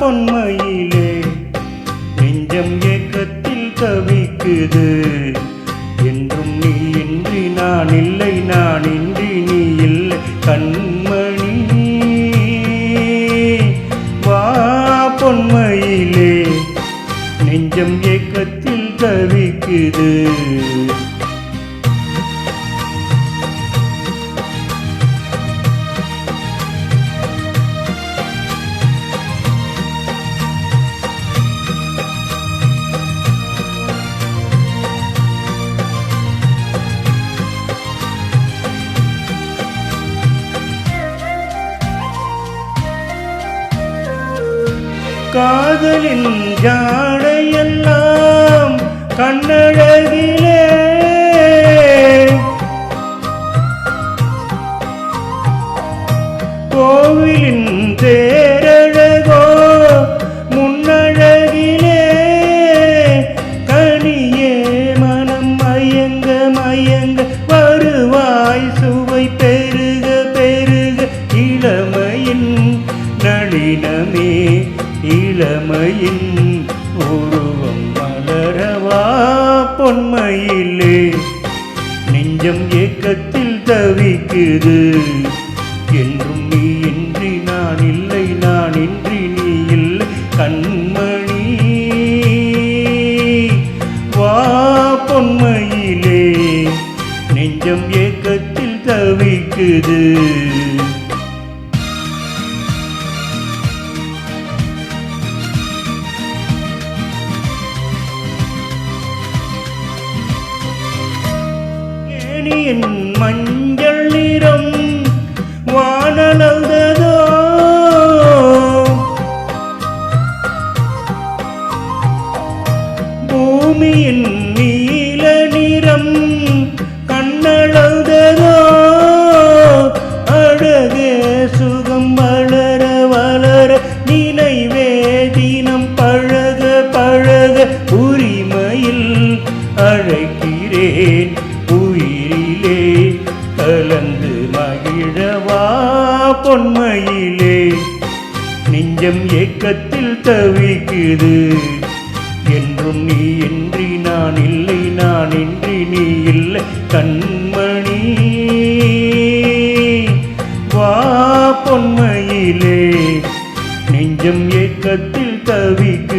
பொன்மையிலே நெஞ்சம் ஏக்கத்தில் தவிக்குது. என்றும் நீ இன்றி நான் இல்லை, நான் இன்றி நீ இல்லை கண்மணி. வா பொன்மையிலே நெஞ்சம் ஏக்கத்தில் தவிக்குது. காதலின் ஜாடையெல்லாம் கண்ணழகிலே கோவிலின் தேரழகோ முன்னழகிலே. கனியே மனம் மயங்க மயங்க வருவாய் சுவை பெருக பெருக. இளமையின் நளினமே இளமையின் உருவம் மலரவா பொன்மையிலே நெஞ்சம் ஏக்கத்தில் தவிக்குது. என்றும் நீ இன்றி நான் இல்லை, நான் இன்றி நீ இல்லை கண்மணி. வா பொன்மையிலே நெஞ்சம் ஏக்கத்தில் தவிக்குது. என் மஞ்சள் நிறம் வானளந்ததோ பூமியின் நீல நிறம் கண்ணளந்ததோ. அழகே சுகம் வளர வளர நினைவே தினம் பழக பழக. உரிமையில் அழைக்கிறேன் உயிரிலே கலந்து மகிழவா பொன்மையிலே நெஞ்சம் ஏக்கத்தில் தவிக்குது. என்றும் நீ இன்றி நான் இல்லை, நான் இன்றி நீ இல்லை கண்மணி. வா பொன்மையிலே நெஞ்சம் ஏக்கத்தில் தவிக்குது.